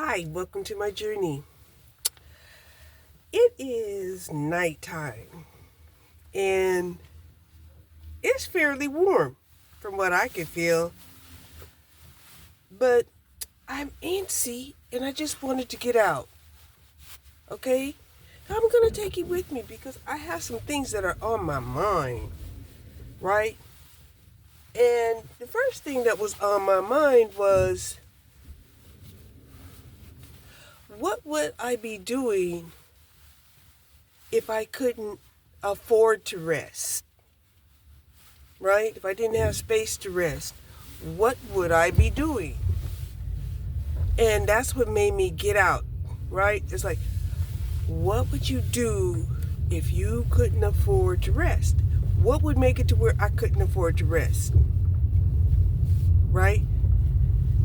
Hi, welcome to my journey. It is nighttime and it's fairly warm from what I can feel, but I'm antsy and I just wanted to get out. Okay? I'm going to take you with me because I have some things that are on my mind, right? And the first thing that was on my mind was, what would I be doing if I couldn't afford to rest? Right? If I didn't have space to rest, what would I be doing? And that's what made me get out, right? It's like, what would you do if you couldn't afford to rest? What would make it to where I couldn't afford to rest? Right?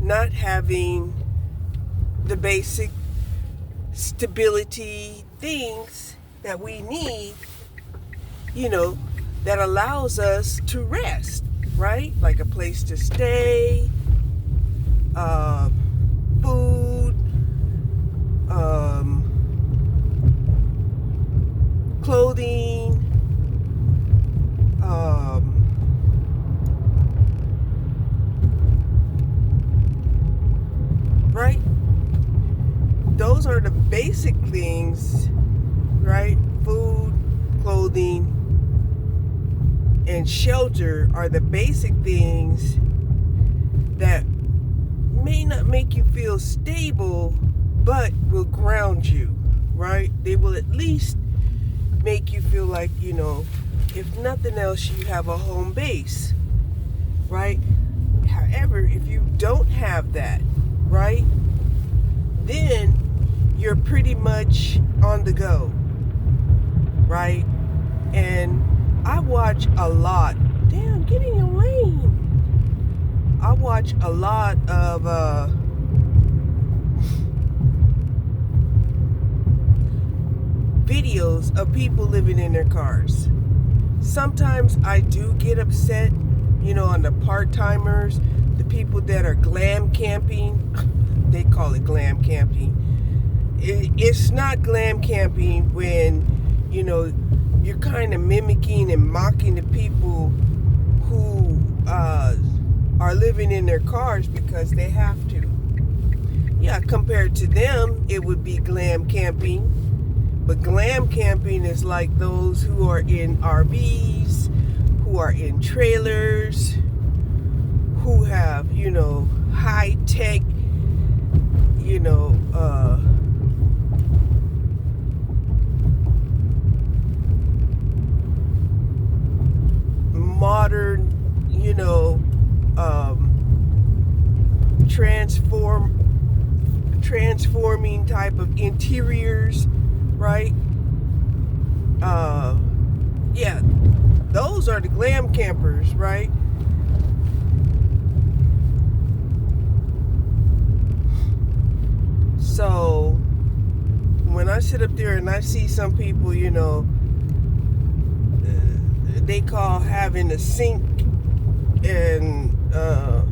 Not having the basic stability things that we need, that allows us to rest, right? Like a place to stay, food, clothing, right? Those are the basic things, right? Food, clothing, and shelter are the basic things that may not make you feel stable, but will ground you, right? They will at least make you feel like, if nothing else, you have a home base, right? However, if you don't have that, right, then you're pretty much on the go, right? And I watch a lot. Damn, get in your lane. I watch a lot of videos of people living in their cars. Sometimes I do get upset, on the part-timers, the people that are glam camping. They call it glam camping. It's not glam camping when, you're kind of mimicking and mocking the people who are living in their cars because they have to. Yeah, compared to them, it would be glam camping. But glam camping is like those who are in RVs, who are in trailers, who have, high tech, modern, transforming type of interiors, right? Yeah, those are the glam campers, right? So when I sit up there and I see some people, they call having a sink and a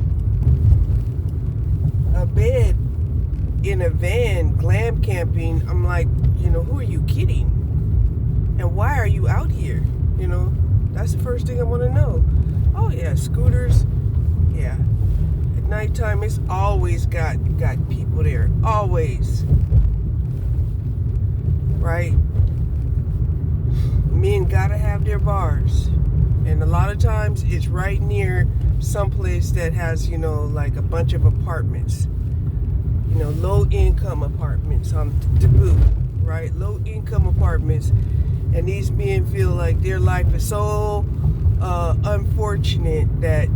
bed in a van glam camping, I'm like, who are you kidding? And why are you out here? That's the first thing I want to know. Oh yeah, scooters. Yeah. At nighttime, it's always got people there. Always. Right? Men gotta have their bars. And a lot of times it's right near someplace that has, like a bunch of apartments. Low income apartments on the boot, right? Low income apartments. And these men feel like their life is so unfortunate that,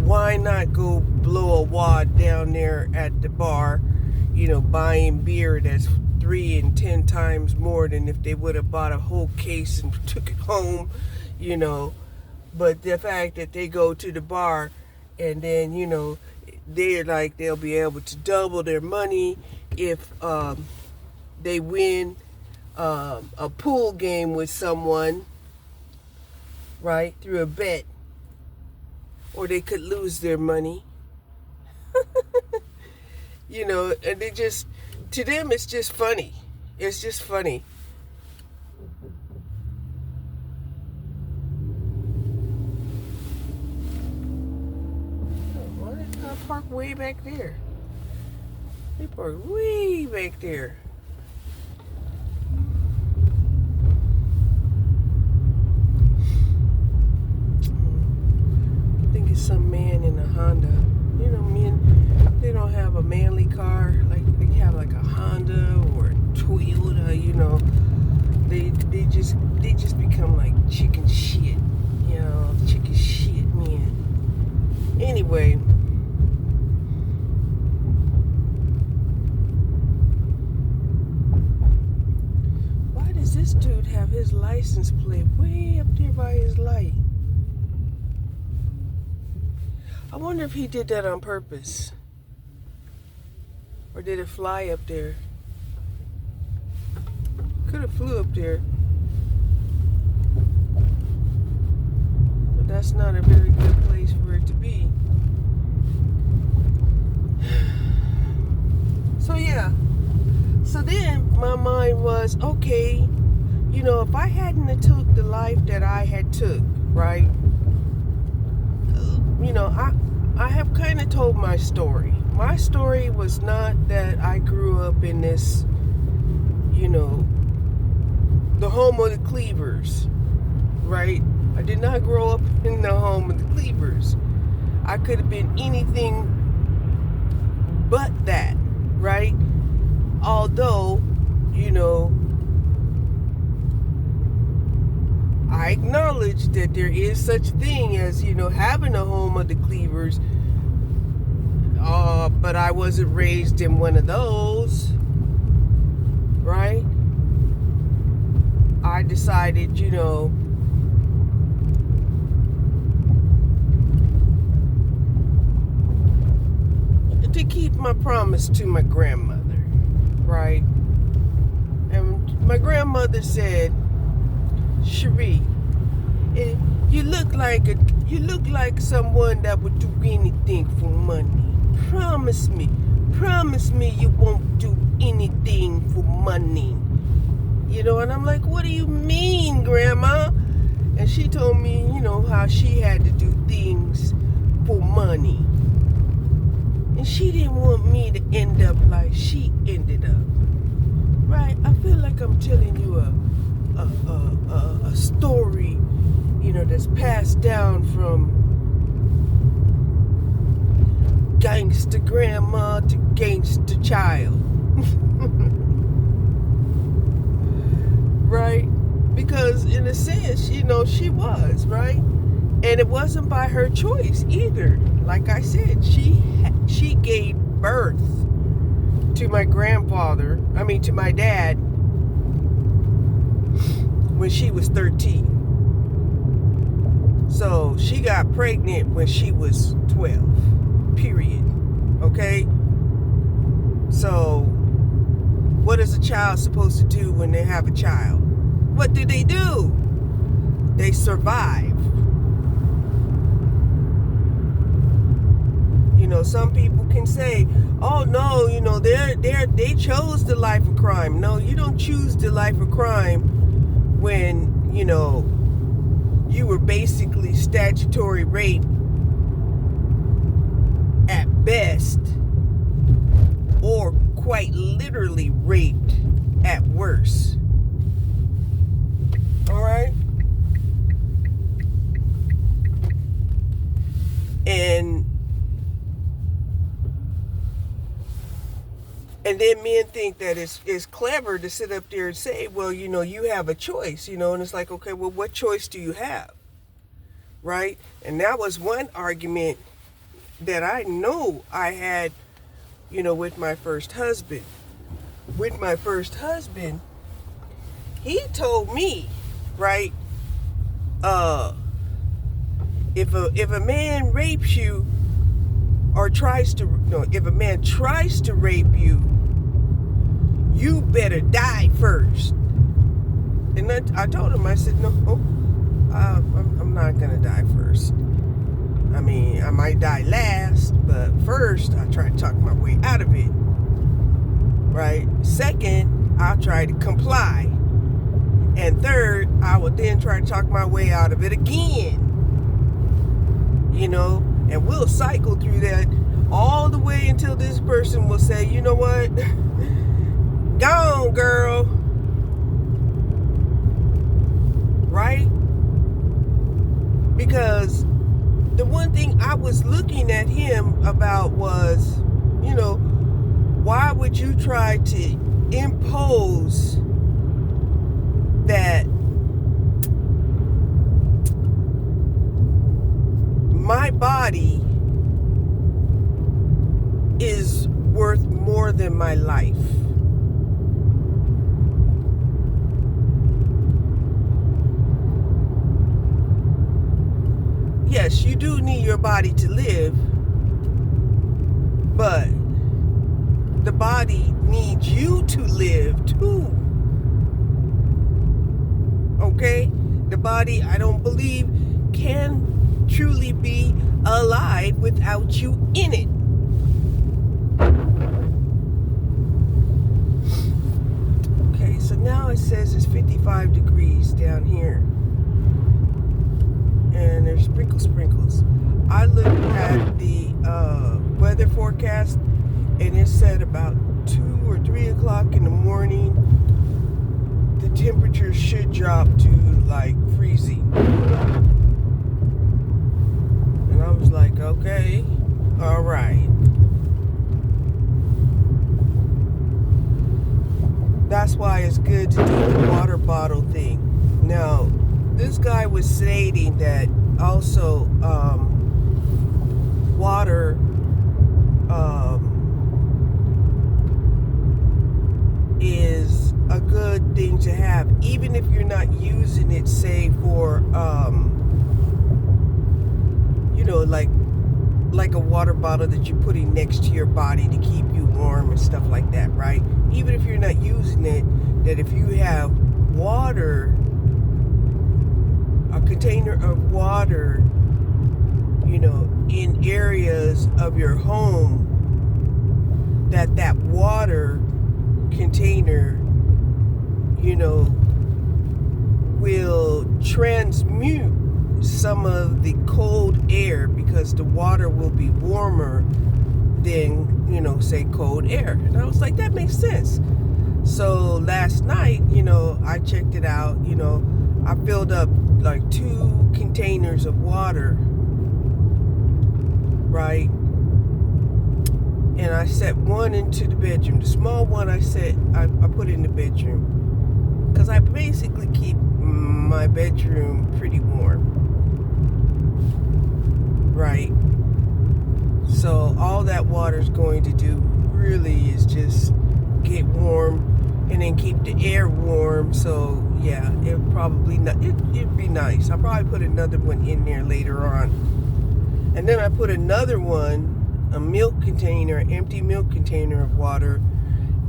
why not go blow a wad down there at the bar, buying beer that's 3 and 10 times more than if they would have bought a whole case and took it home, But the fact that they go to the bar and then, they're like they'll be able to double their money if they win a pool game with someone, right, through a bet, or they could lose their money. And they just, to them, it's just funny. It's just funny. Why did I park way back there? They park way back there. I think it's some man in a Honda. Men, they don't have a manly car. Like, they have like a Honda or a Toyota, They just become like chicken shit. Chicken shit, man. Anyway. Why does this dude have his license plate way up there by his light? I wonder if he did that on purpose. Or did it fly up there? Could have flew up there. But that's not a very good place for it to be. So yeah. So then my mind was, okay, if I hadn't have took the life that I had took, right? I have kind of told my story. My story was not that I grew up in this, the home of the Cleavers, right? I did not grow up in the home of the Cleavers. I could have been anything but that, right? Although, I acknowledge that there is such thing as, having a home of the Cleavers. But I wasn't raised in one of those, right? I decided, to keep my promise to my grandmother, right? And my grandmother said, Cherie, you look like someone that would do anything for money. Promise me you won't do anything for money. And I'm like, what do you mean, Grandma? And she told me, how she had to do things for money. And she didn't want me to end up like she ended up. Right? I feel like I'm telling you a story, that's passed down from gangster grandma to gangster child. Right? Because in a sense, she was, right? And it wasn't by her choice either. Like I said, she gave birth to my to my dad when she was 13. So she got pregnant when she was 12. Period. Okay? So what is a child supposed to do when they have a child? What do? They survive. Some people can say, oh no, they chose the life of crime. No, you don't choose the life of crime when, you were basically statutory rape at best, or quite literally raped at worst. All right? And then men think that it's clever to sit up there and say, well, you have a choice, and it's like, okay, well, what choice do you have? Right? And that was one argument that I know I had, with my first husband. With my first husband, he told me, right, if a man rapes you or if a man tries to rape you, you better die first. And I told him, I said, no, I'm not gonna die first. I mean, I might die last, but first, I try to talk my way out of it. Right? Second, I'll try to comply. And third, I will then try to talk my way out of it again. You know, and we'll cycle through that all the way until this person will say, you know what? Go on, girl. Right? Because the one thing I was looking at him about was, you know, why would you try to impose that my body is worth more than my life? Yes, you do need your body to live, but the body needs you to live too. Okay? The body, I don't believe, can truly be alive without you in it. Okay, so now it says it's 55 degrees down here. And there's sprinkles. I looked at the weather forecast, and it said about 2 or 3 o'clock in the morning, the temperature should drop to like freezing. And I was like, okay, all right. That's why it's good to do the water bottle thing. Now, this guy was stating that also water is a good thing to have, even if you're not using it, say for you know, like a water bottle that you're putting next to your body to keep you warm and stuff like that, right? Even if you're not using it, that if you have water, a container of water, you know, in areas of your home, that water container, you know, will transmute some of the cold air, because the water will be warmer than, you know, say cold air. And I was like, that makes sense. So last night, you know, I checked it out. You know, I filled up like 2 containers of water, right? And I set one into the bedroom. The small one I put in the bedroom, because I basically keep my bedroom pretty warm, right? So all that water's going to do really is just get warm and then keep the air warm. So yeah, it'd be nice. I'll probably put another one in there later on. And then I put another one, a milk container, an empty milk container of water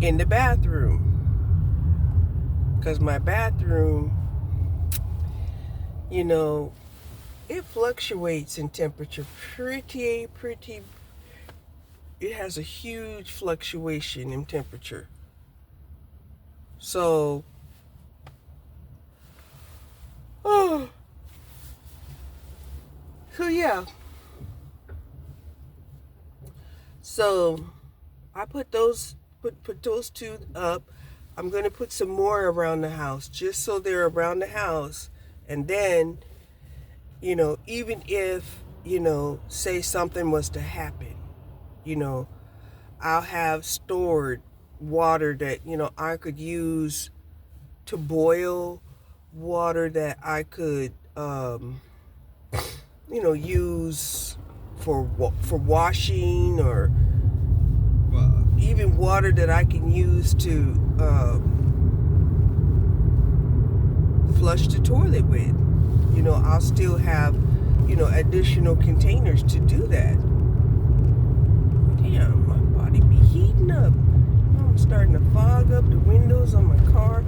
in the bathroom. Because my bathroom, you know, it fluctuates in temperature pretty. It has a huge fluctuation in temperature. So, yeah. So I put those 2 up. I'm going to put some more around the house, just so they're around the house. And then, you know, even if, you know, say something was to happen, you know, I'll have stored water that, you know, I could use to boil, water that I could, you know, use for washing, or even water that I can use to flush the toilet with. You know, I'll still have, you know, additional containers to do that. Damn, my body be heating up. I'm starting to fog up the windows on my car.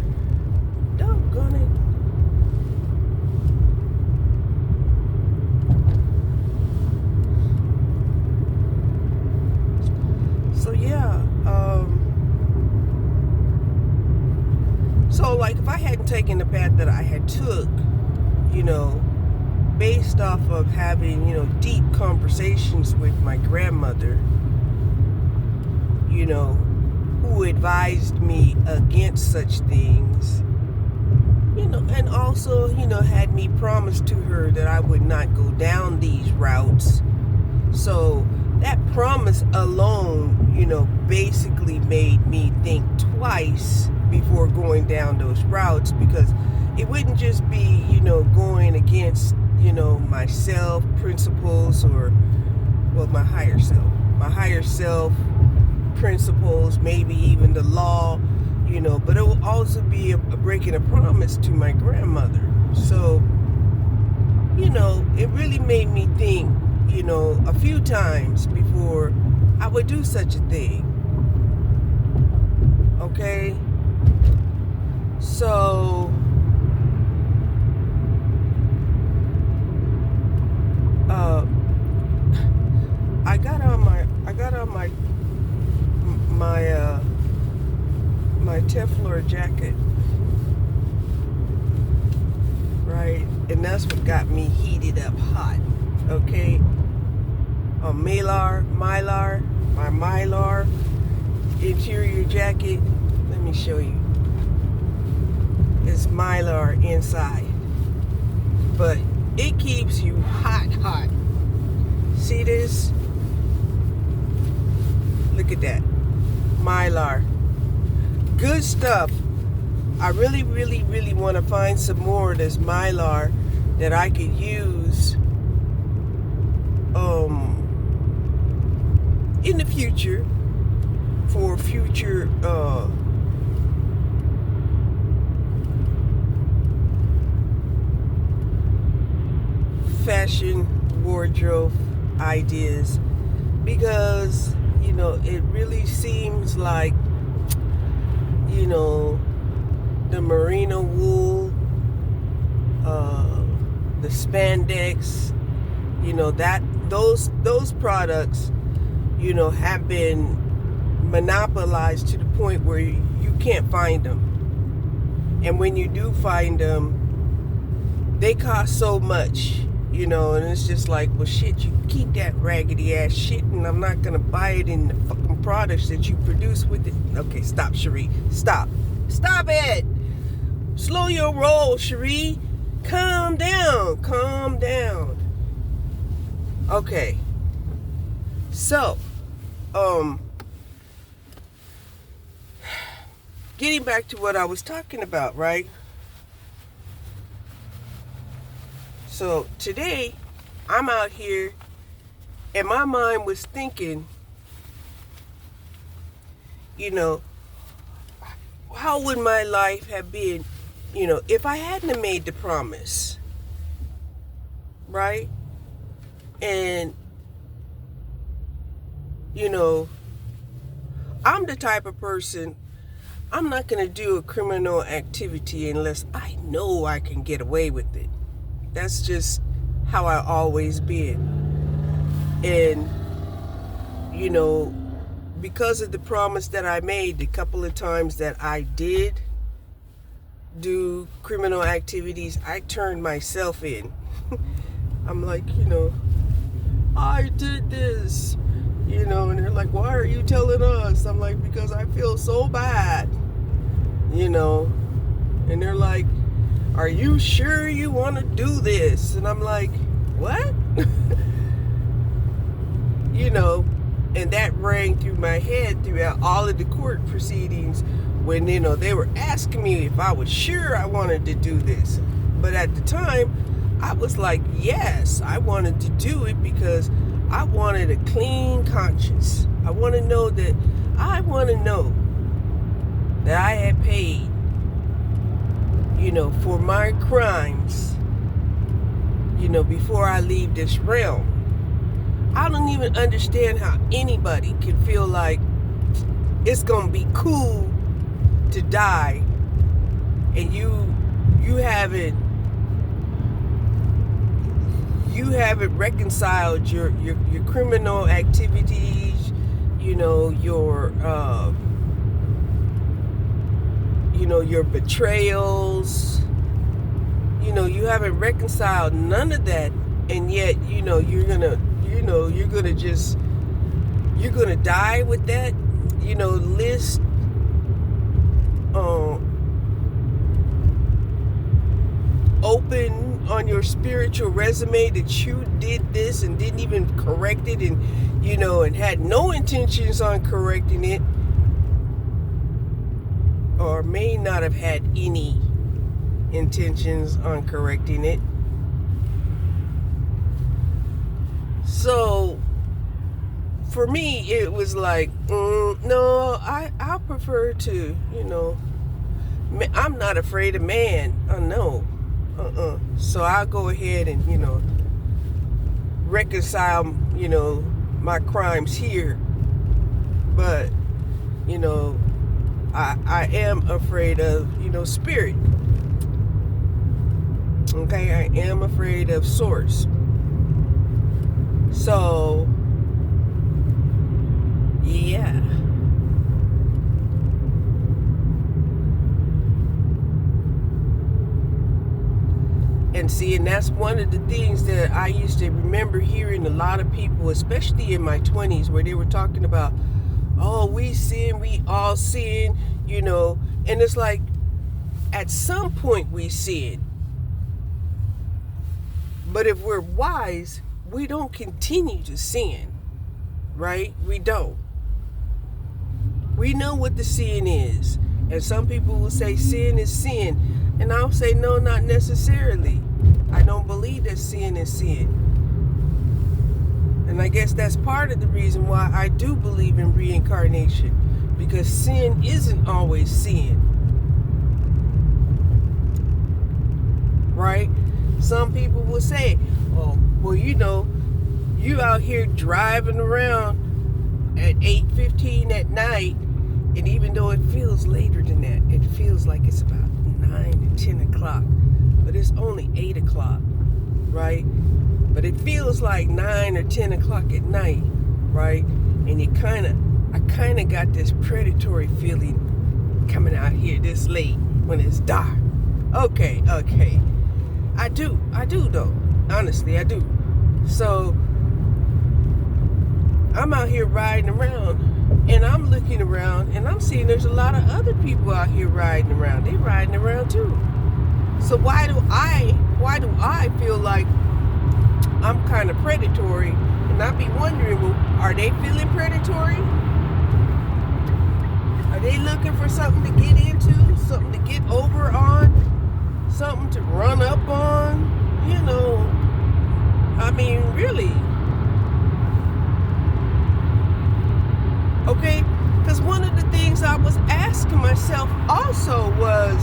Doggone it. hadn't taken the path that I had took, based off of having, deep conversations with my grandmother, who advised me against such things, and also, had me promise to her that I would not go down these routes. So that promise alone, basically made me think twice before going down those routes, because it wouldn't just be, going against, myself, principles, or, well, my higher self, principles, maybe even the law, but it will also be a breaking a promise to my grandmother. So, it really made me think, a few times before I would do such a thing. Okay? So, I got on my Teflon jacket, right? And that's what got me heated up hot. Okay? My Mylar interior jacket. Let me show you. It's Mylar inside, but it keeps you hot. See this? Look at that. Mylar. Good stuff. I really want to find some more of this Mylar that I could use in the future for future fashion wardrobe ideas, because it really seems like the merino wool, the spandex, that those products have been monopolized to the point where you can't find them, and when you do find them, they cost so much, and it's just like, well, shit, you keep that raggedy ass shit, and I'm not gonna buy it in the fucking products that you produce with it. Okay, stop, Cherie. Stop it. Slow your roll, Cherie. Calm down. Okay. So, getting back to what I was talking about, right? So today, I'm out here, and my mind was thinking, how would my life have been, if I hadn't have made the promise, right? And, I'm the type of person, I'm not going to do a criminal activity unless I know I can get away with it. That's just how I always been. And, because of the promise that I made, the couple of times that I did do criminal activities, I turned myself in. I'm like, I did this, and they're like, why are you telling us? I'm like, because I feel so bad, and they're like, are you sure you want to do this? And I'm like, what? And that rang through my head throughout all of the court proceedings when, they were asking me if I was sure I wanted to do this. But at the time, I was like, yes, I wanted to do it because I wanted a clean conscience. I want to know that I had paid, for my crimes, before I leave this realm. I don't even understand how anybody can feel like it's gonna be cool to die, and you haven't reconciled your criminal activities, your your betrayals. You haven't reconciled none of that, and yet you're gonna die with that list open on your spiritual resume that you did this and didn't even correct it, and and had no intentions on correcting it, or may not have had any intentions on correcting it. So for me, it was like, no, I prefer to, I'm not afraid of man. No. So I'll go ahead and, reconcile, my crimes here. But, I am afraid of, spirit. Okay, I am afraid of source. So, yeah. And see, and that's one of the things that I used to remember hearing a lot of people, especially in my 20s, where they were talking about, oh, we sin, we all sin, and it's like, at some point we sin. But if we're wise, we don't continue to sin, right? We don't. We know what the sin is. And some people will say sin is sin. And I'll say, no, not necessarily. I don't believe that sin is sin. And I guess that's part of the reason why I do believe in reincarnation. Because sin isn't always sin. Right? Some people will say, oh, well, you out here driving around at 8:15 at night, and even though it feels later than that, it feels like it's about 9 to 10 o'clock, but it's only 8 o'clock, right? But it feels like 9 or 10 o'clock at night, right? And I kind of got this predatory feeling coming out here this late when it's dark. Okay. I do though. Honestly, I do. So I'm out here riding around, and I'm looking around, and I'm seeing there's a lot of other people out here riding around. They're riding around too. So why do I feel like I'm kind of predatory? And I be wondering, well, are they feeling predatory? Are they looking for something to get into, something to get over on, something to run up on? I mean, really. Okay? Because one of the things I was asking myself also was,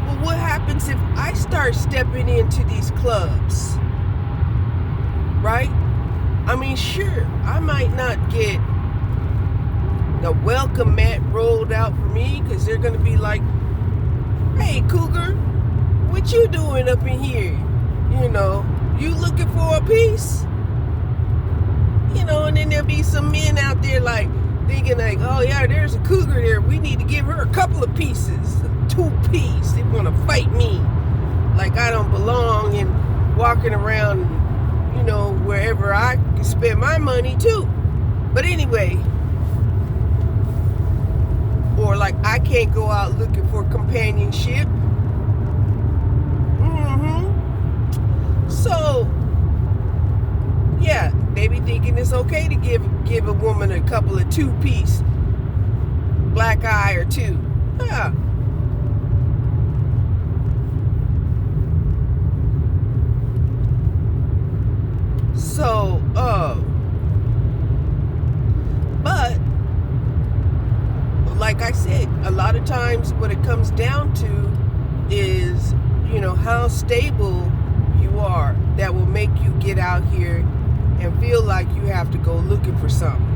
well, what happens if I start stepping into these clubs? Right? I mean, sure, I might not get the welcome mat rolled out for me, because they're going to be like, hey, cougar, what you doing up in here? You looking for a piece? And then there'll be some men out there like thinking like, oh yeah, there's a cougar there. We need to give her a couple of pieces, 2 pieces. They want to fight me like I don't belong, and walking around, wherever I can spend my money too. But anyway, or like I can't go out looking for companionship. So, yeah, they be thinking it's okay to give a woman a couple of 2-piece, black eye or 2. Yeah. So, but like I said, a lot of times what it comes down to is, how stable you are, that will make you get out here and feel like you have to go looking for something.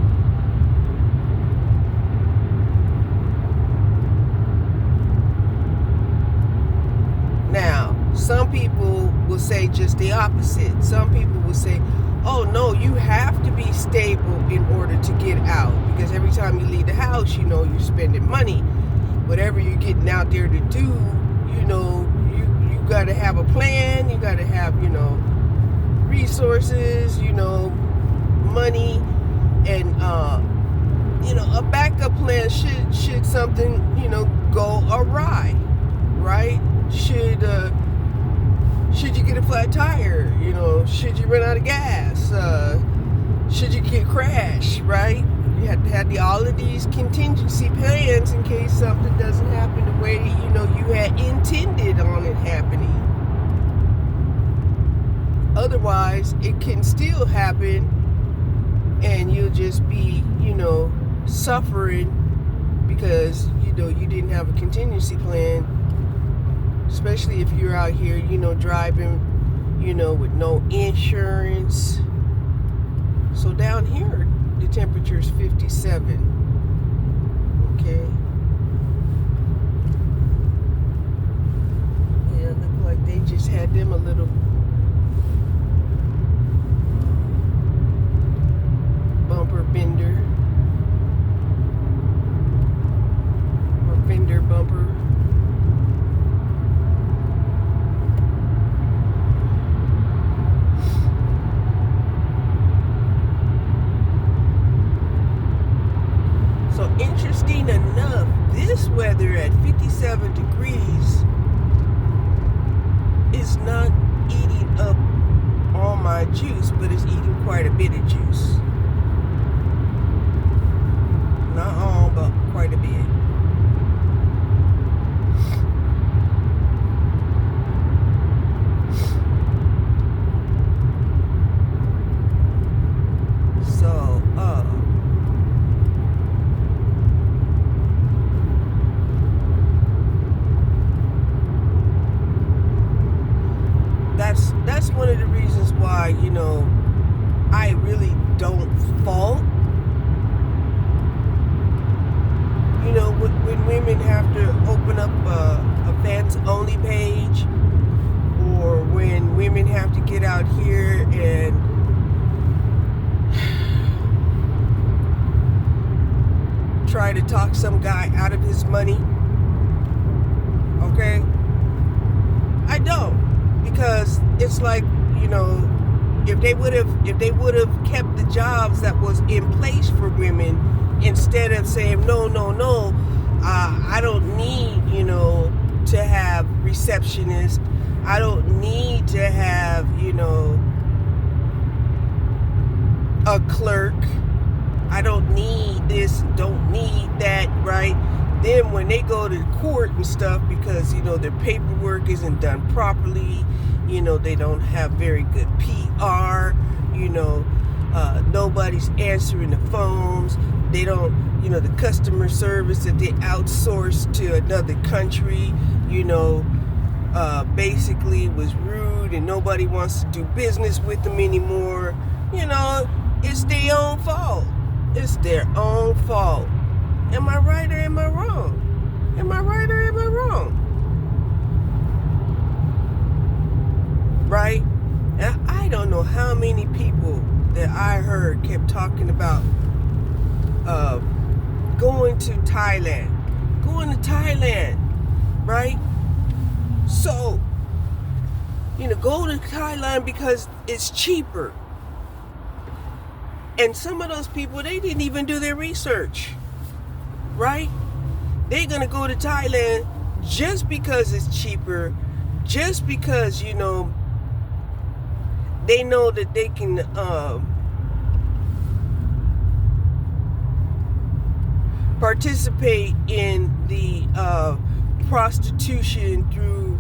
Now, some people will say just the opposite. Some people will say, oh no, you have to be stable in order to get out, because every time you leave the house, you're spending money. whatever you're getting out there to do, you got to have a plan. You got to have, resources, money, and a backup plan should something go awry, right? Should you get a flat tire? Should you run out of gas? Should you get crashed, right? You have to have all of these contingency plans in case something doesn't happen the way you had intended on it happening. Otherwise, it can still happen, and you'll just be suffering because you didn't have a contingency plan. Especially if you're out here driving with no insurance. So down here the temperature is 57. Okay. Yeah, look like they just had them a little bumper bender. Or fender bumper. So interesting enough, this weather at 57 degrees is not eating up all my juice, but it's eating quite a bit of juice. Not all, but quite a bit. So, that's one of the reasons why, I really don't fault, when women have to open up a fans only page, or when women have to get out here and try to talk some guy out of his money. Okay? I don't. Because it's like, if they would have kept the jobs that was in place for women, instead of saying no, I don't need to have receptionists, I don't need to have a clerk, I don't need this, don't need that, right? Then when they go to court and stuff, because their paperwork isn't done properly, they don't have very good PR, nobody's answering the phones, they don't, the customer service that they outsource to another country, basically was rude and nobody wants to do business with them anymore. It's their own fault. It's their own fault. Am I right or am I wrong? Am I right or am I wrong? Right? And I don't know how many people that I heard kept talking about going to Thailand. Right? So, go to Thailand because it's cheaper. And some of those people, they didn't even do their research. Right? They're going to go to Thailand just because it's cheaper, just because, they know that they can participate in the prostitution through,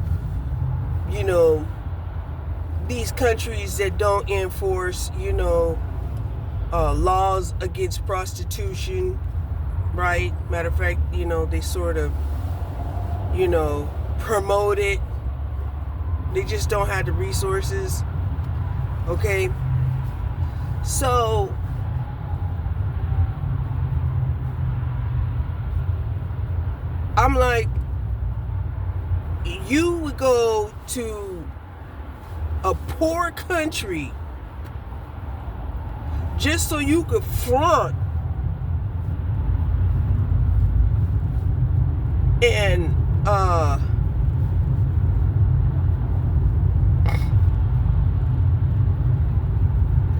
these countries that don't enforce, laws against prostitution. Right? Matter of fact, they sort of, promote it. They just don't have the resources. Okay? So, I'm like, you would go to a poor country just so you could flaunt and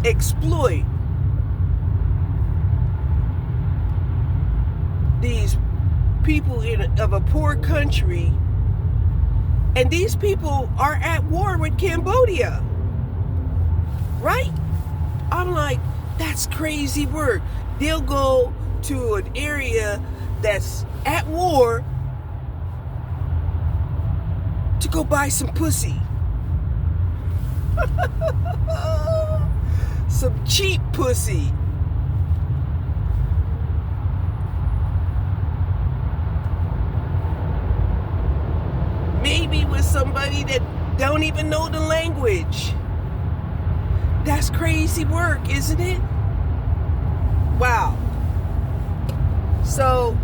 exploit these people of a poor country, and these people are at war with Cambodia, right? I'm like, that's crazy work. They'll go to an area that's at war to go buy some pussy. Some cheap pussy. Maybe with somebody that don't even know the language. That's crazy work, isn't it? Wow. So,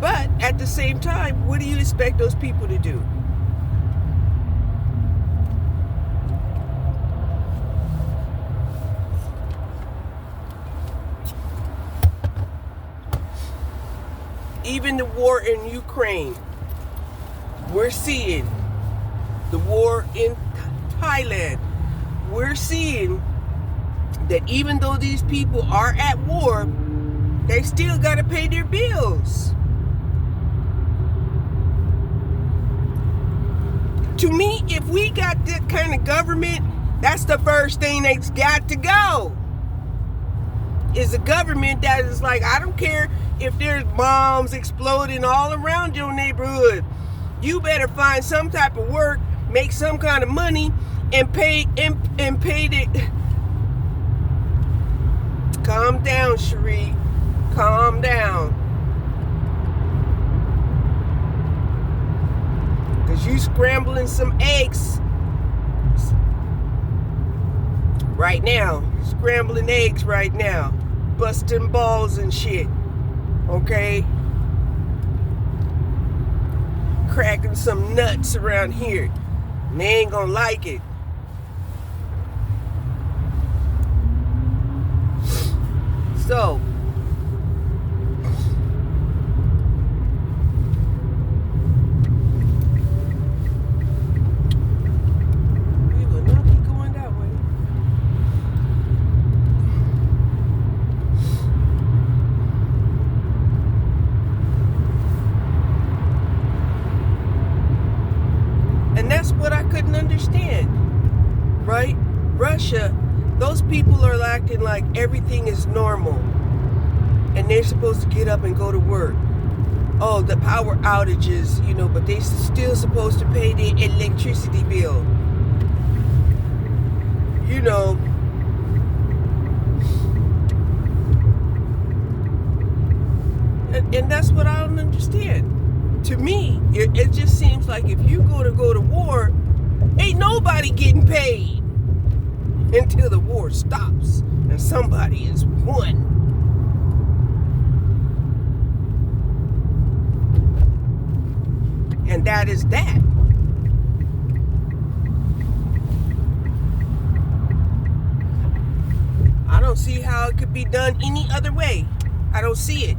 but at the same time, what do you expect those people to do? Even the war in Ukraine, we're seeing the war in Thailand, we're seeing that even though these people are at war, they still got to pay their bills. To me, if we got that kind of government, that's the first thing that's got to go. Is a government that is like, I don't care if there's bombs exploding all around your neighborhood. You better find some type of work, make some kind of money, and pay the. Calm down, Cherie. Calm down. Because you scrambling some eggs right now. Scrambling eggs right now. Busting balls and shit. Okay? Cracking some nuts around here. And they ain't gonna like it. So, we will not be going that way. And that's what I couldn't understand, right? Russia, those people are acting like everything is normal. And they're supposed to get up and go to work. Oh, the power outages, but they're still supposed to pay their electricity bill. And that's what I don't understand. To me, it just seems like if you go to war, ain't nobody getting paid until the war stops and somebody is won. And that is that. I don't see how it could be done any other way. I don't see it.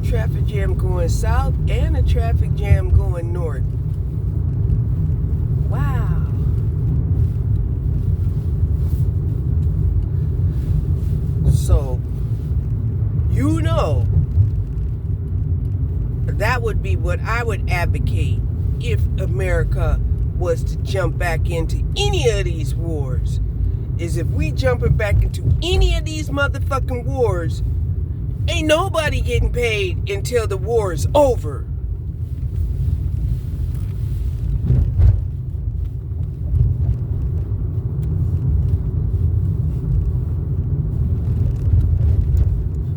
Traffic jam going south and a traffic jam going north. Wow. So, that would be what I would advocate if America was to jump back into any of these wars. Is if we jumping back into any of these motherfucking wars, ain't nobody getting paid until the war is over.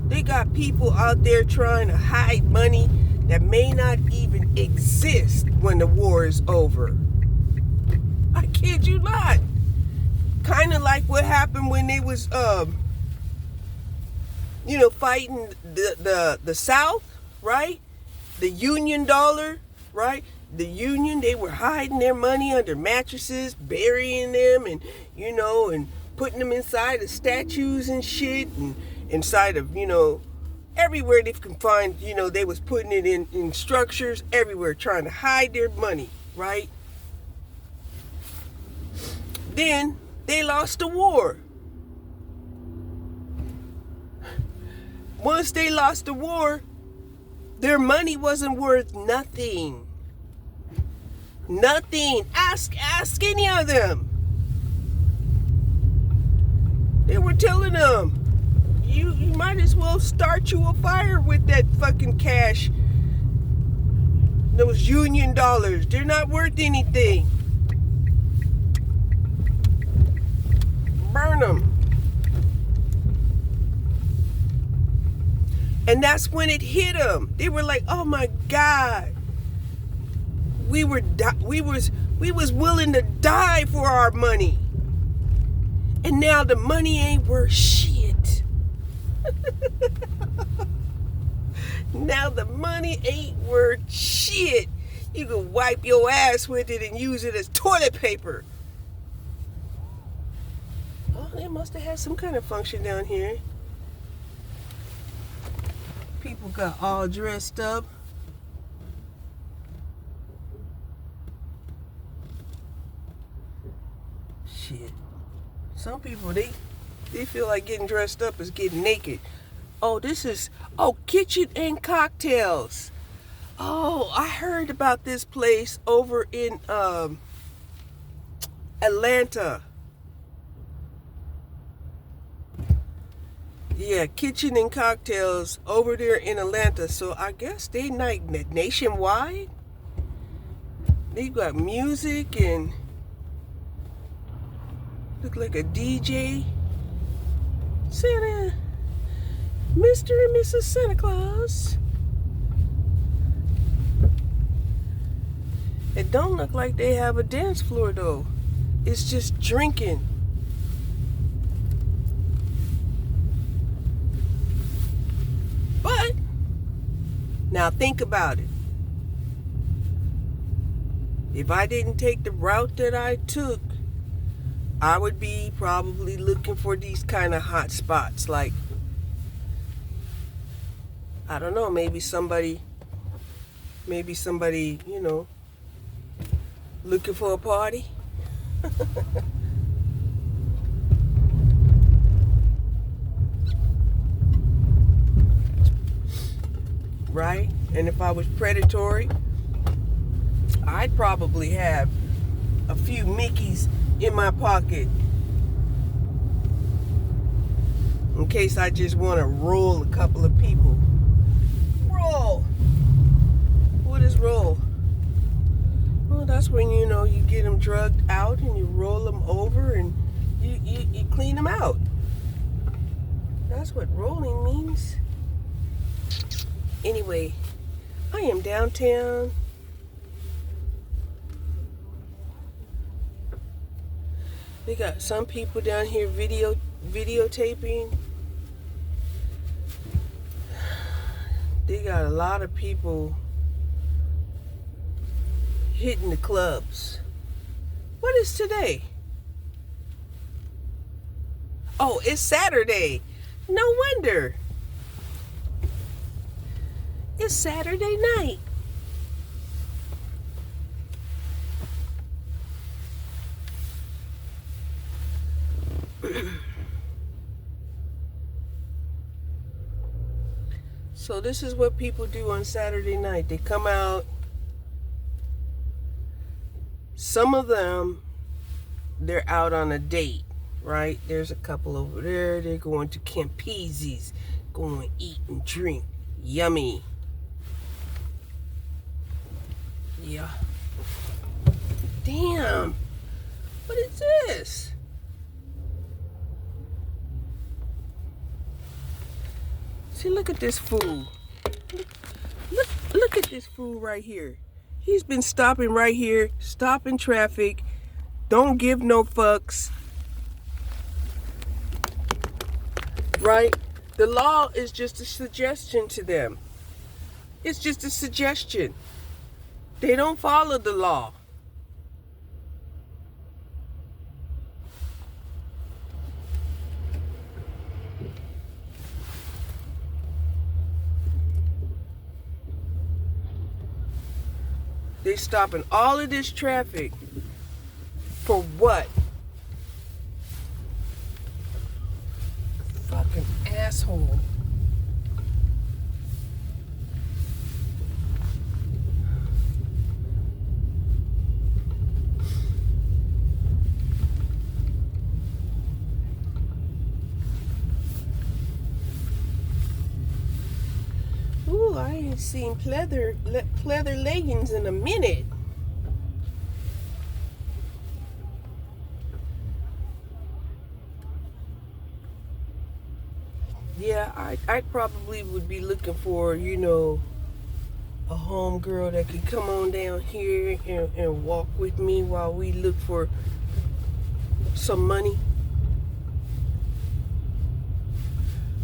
They got people out there trying to hide money that may not even exist when the war is over. I kid you not. Kind of like what happened when they was, fighting the South, right? The Union dollar, right? The Union, they were hiding their money under mattresses, burying them, and and putting them inside of statues and shit, and inside of everywhere they can find. They was putting it in structures everywhere, trying to hide their money, right? Then they lost the war. Once they lost the war, their money wasn't worth nothing. Nothing. Ask any of them. They were telling them, you might as well start you a fire with that fucking cash. Those Union dollars, they're not worth anything. Burn them. And that's when it hit them. They were like, "Oh my God, we was willing to die for our money, and now the money ain't worth shit." Now the money ain't worth shit. You can wipe your ass with it and use it as toilet paper. Oh, they must have had some kind of function down here. People got all dressed up. Shit. Some people, they feel like getting dressed up is getting naked. Oh, kitchen and cocktails. Oh, I heard about this place over in Atlanta. Yeah, kitchen and cocktails over there in Atlanta. So I guess they nationwide. They got music and look like a DJ. Santa, Mr. and Mrs. Santa Claus. It don't look like they have a dance floor though. It's just drinking. But now think about it. If I didn't take the route that I took, I would be probably looking for these kind of hot spots. Like, I don't know, maybe somebody, looking for a party. Right? And if I was predatory, I'd probably have a few Mickeys in my pocket in case I just want to roll a couple of people. Roll. What is roll? Well, that's when you get them drugged out and you roll them over and you clean them out. That's what rolling means. Anyway, I am downtown. They got some people down here videotaping. They got a lot of people hitting the clubs. What is today? Oh, it's Saturday. No wonder. It's Saturday night. So this is what people do on Saturday night. They come out. Some of them, they're out on a date, right? There's a couple over there. They're going to Campese's, going to eat and drink. Yummy. Yeah. Damn. What is this? See, look at this food. Look at this fool right here. He's been stopping right here, stopping traffic, don't give no fucks. Right? The law is just a suggestion to them. It's just a suggestion. They don't follow the law. They stopping all of this traffic for what? Fucking asshole. Ooh, I ain't seen pleather leggings in a minute. Yeah, I probably would be looking for, you know, a homegirl that could come on down here and walk with me while we look for some money.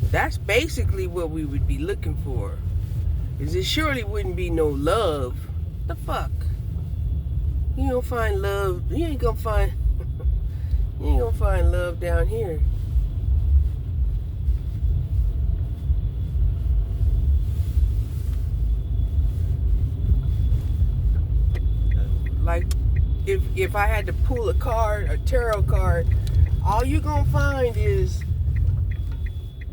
That's basically what we would be looking for. Is it surely wouldn't be no love. The fuck? You don't find love. You ain't gonna find love down here. Like if I had to pull a card, a tarot card, all you gonna find is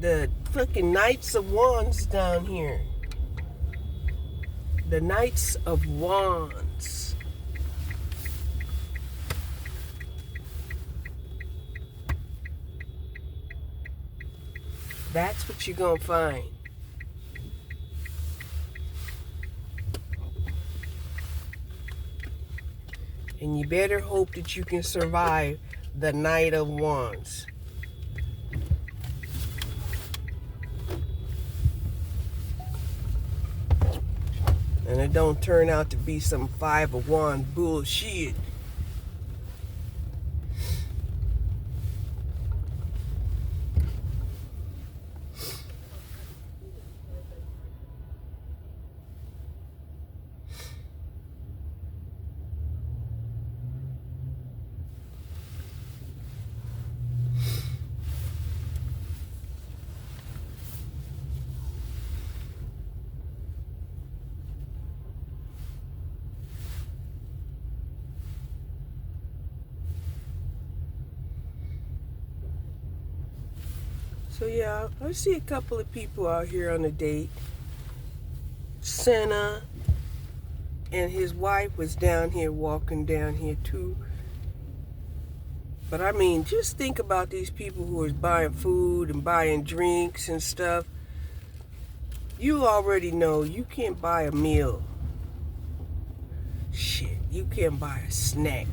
the fucking Knights of Wands down here. The Knights of Wands. That's what you're gonna find. And you better hope that you can survive the Knight of Wands. And it don't turn out to be some Five of Wands bullshit. So yeah, I see a couple of people out here on a date. Santa and his wife was down here, walking down here too. But I mean, just think about these people who is buying food and buying drinks and stuff. You already know you can't buy a meal. Shit, you can't buy a snack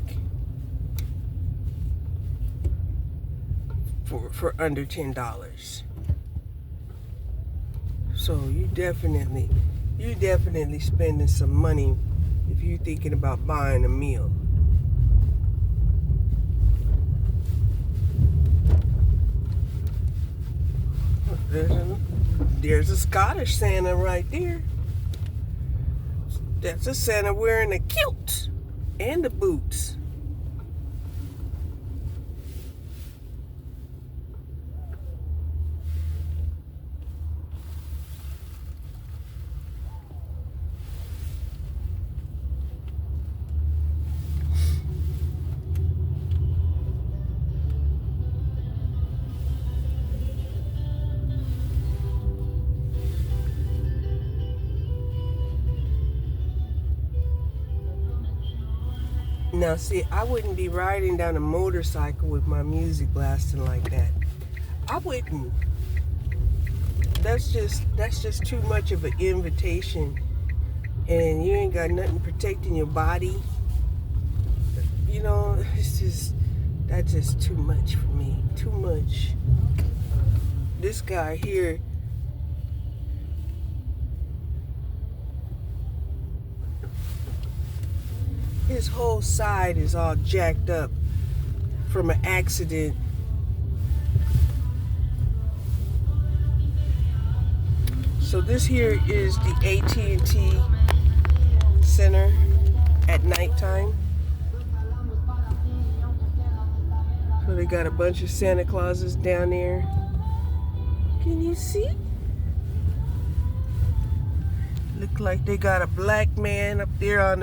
for under $10. So you definitely spending some money if you're thinking about buying a meal. There's a Scottish Santa right there. That's a Santa wearing a kilt and the boots. Now see, I wouldn't be riding down a motorcycle with my music blasting like that. I wouldn't. That's just too much of an invitation, and you ain't got nothing protecting your body. You know, that's just too much for me. Too much. This guy here, His whole side is all jacked up from an accident. So this here is the AT&T Center at nighttime. So they got a bunch of Santa Clauses down there. Can you see? Look like they got a black man up there on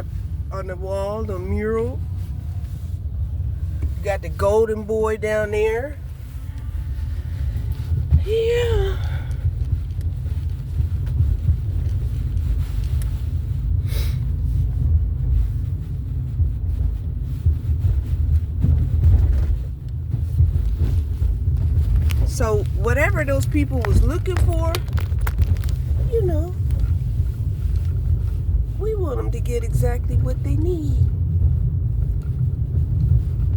the wall, the mural. You got the golden boy down there. Yeah. So whatever those people was looking for, you know, we want them to get exactly what they need,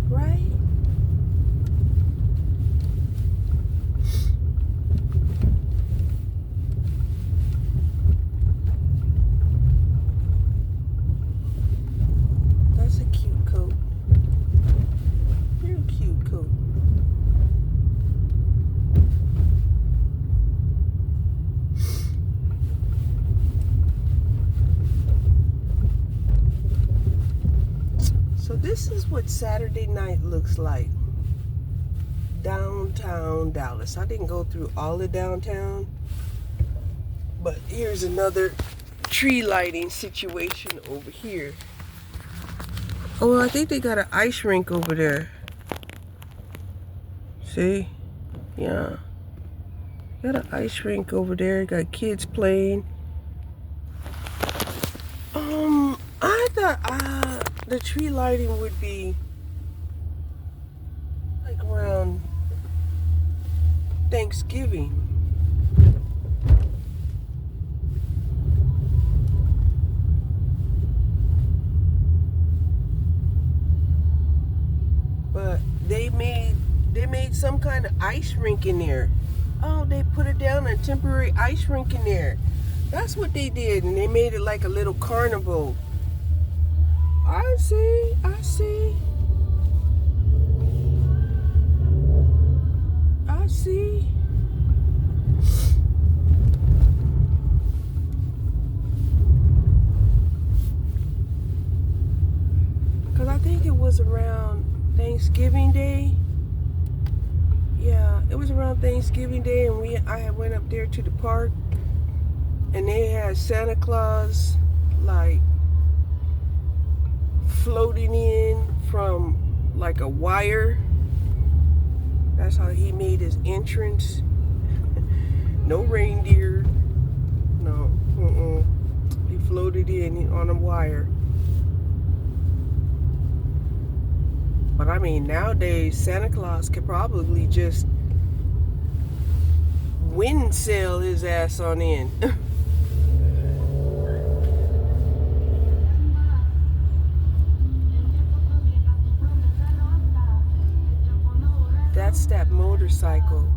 right? That's a cute coat. Very cute coat. So this is what Saturday night looks like. Downtown Dallas. I didn't go through all of downtown, but here's another tree lighting situation over here. Oh, I think they got an ice rink over there. See? Yeah. Got an ice rink over there. Got kids playing. I thought the tree lighting would be like around Thanksgiving. But they made some kind of ice rink in there. Oh, they put it down, a temporary ice rink in there. That's what they did, and they made it like a little carnival. I see. Because I think it was around Thanksgiving Day. Yeah, it was around Thanksgiving Day, and I went up there to the park, and they had Santa Claus like floating in from like a wire. That's how he made his entrance. No reindeer. No. He floated in on a wire. But I mean, nowadays Santa Claus could probably just wind sail his ass on in. That's that motorcycle.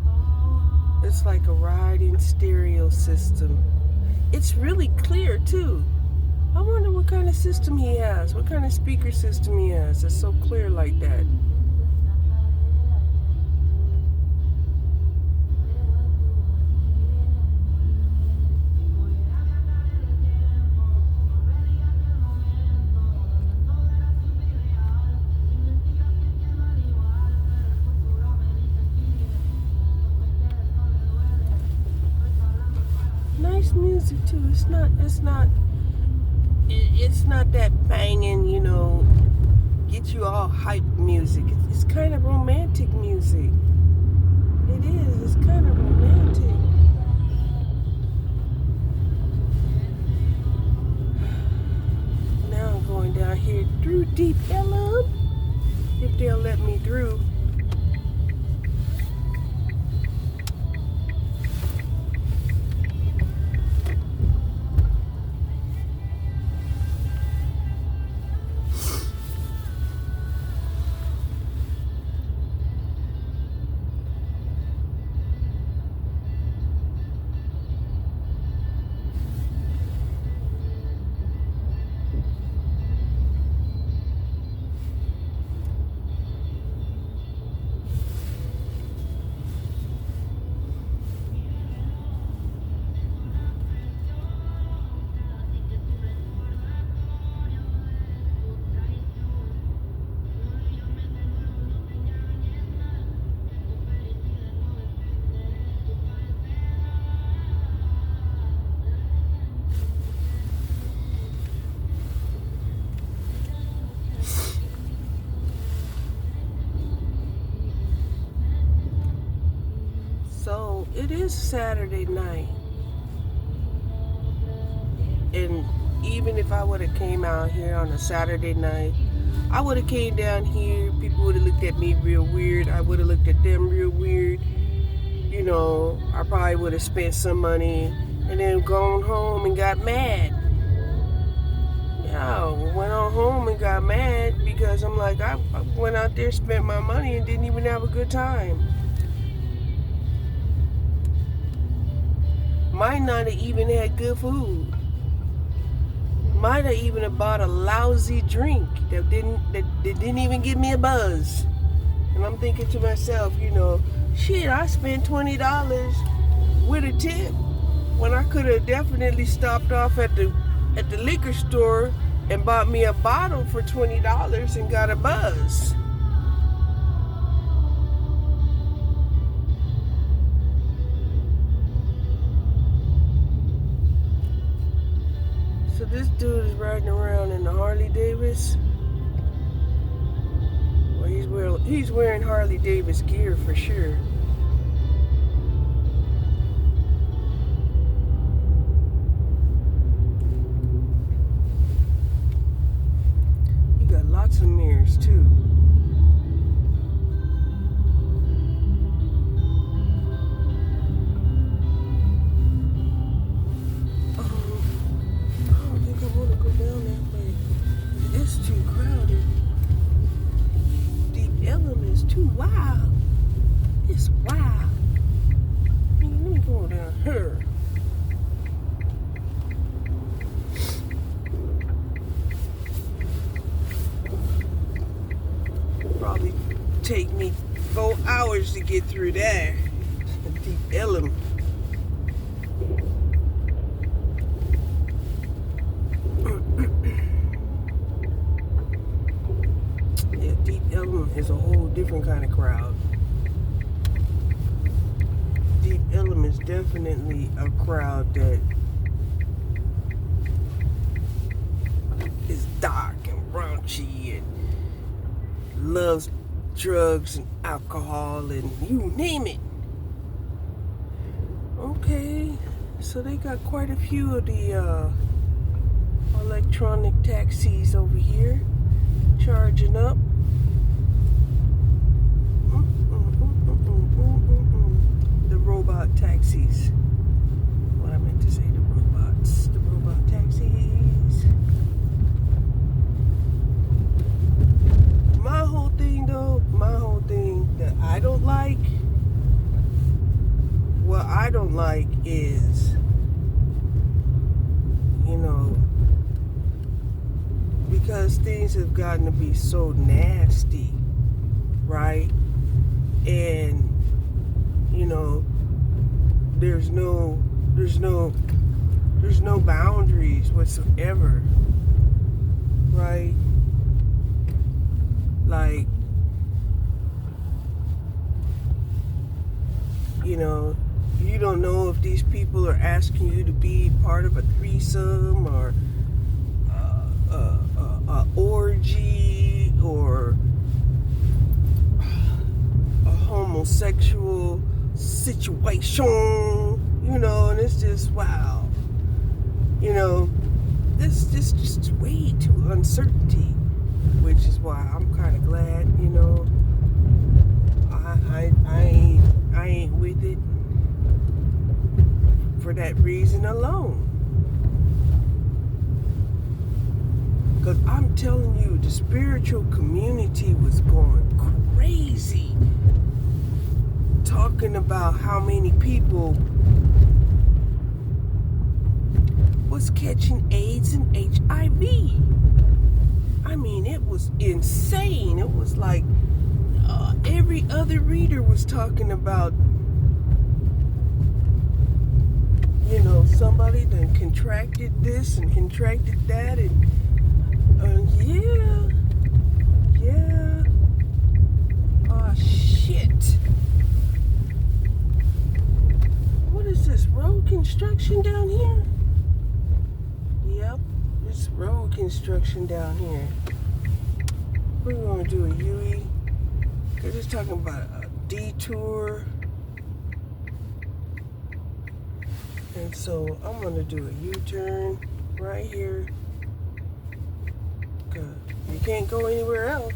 It's like a riding stereo system. It's really clear too. I wonder what kind of system he has. What kind of speaker system he has. It's so clear like that. Nice music too. It's not that banging, you know, get you all hyped music. It's kind of romantic music. It is. It's kind of romantic. Now I'm going down here through Deep Ellum, if they'll let me through. is Saturday night. And even if I would have came out here on a Saturday night, I would have came down here, people would have looked at me real weird. I would have looked at them real weird. You know, I probably would have spent some money and then gone home and got mad. Yeah, went on home and got mad because I'm like, I went out there, spent my money, and didn't even have a good time. Might not have even had good food. Might have even have bought a lousy drink that didn't even give me a buzz. And I'm thinking to myself, you know, shit, I spent $20 with a tip when I could have definitely stopped off at the liquor store and bought me a bottle for $20 and got a buzz. So this dude is riding around in the Harley Davidson. Well, he's wearing Harley Davidson gear for sure. He got lots of mirrors too. I don't think I want to go down that way. It's too crowded. The element is too wild. It's wild. Let me go down here. Probably take me 4 hours to get through there. Deep element. Yeah, Deep Element is a whole different kind of crowd. Deep Element is definitely a crowd that is dark and raunchy and loves drugs and alcohol and you name it. Okay, so they got quite a few of the electronic taxis over here charging up. The robot taxis. What I meant to say, the robots. The robot taxis. My whole thing that I don't like, what I don't like is, you know, because things have gotten to be so nasty, right? And, you know, there's no boundaries whatsoever, right? Like, you know, you don't know if these people are asking you to be part of a threesome or a orgy or a homosexual situation, you know, and it's just, wow, you know, this just way too uncertainty, which is why I'm kind of glad, you know, I ain't with it for that reason alone. Because I'm telling you, the spiritual community was going crazy talking about how many people was catching AIDS and HIV. I mean, it was insane. It was like every other reader was talking about, you know, somebody done contracted this and contracted that, and yeah. Oh shit. What is this, road construction down here? Yep, it's road construction down here. We're gonna do a UE. They're just talking about a detour. And so I'm going to do a U-turn right here. Because you can't go anywhere else.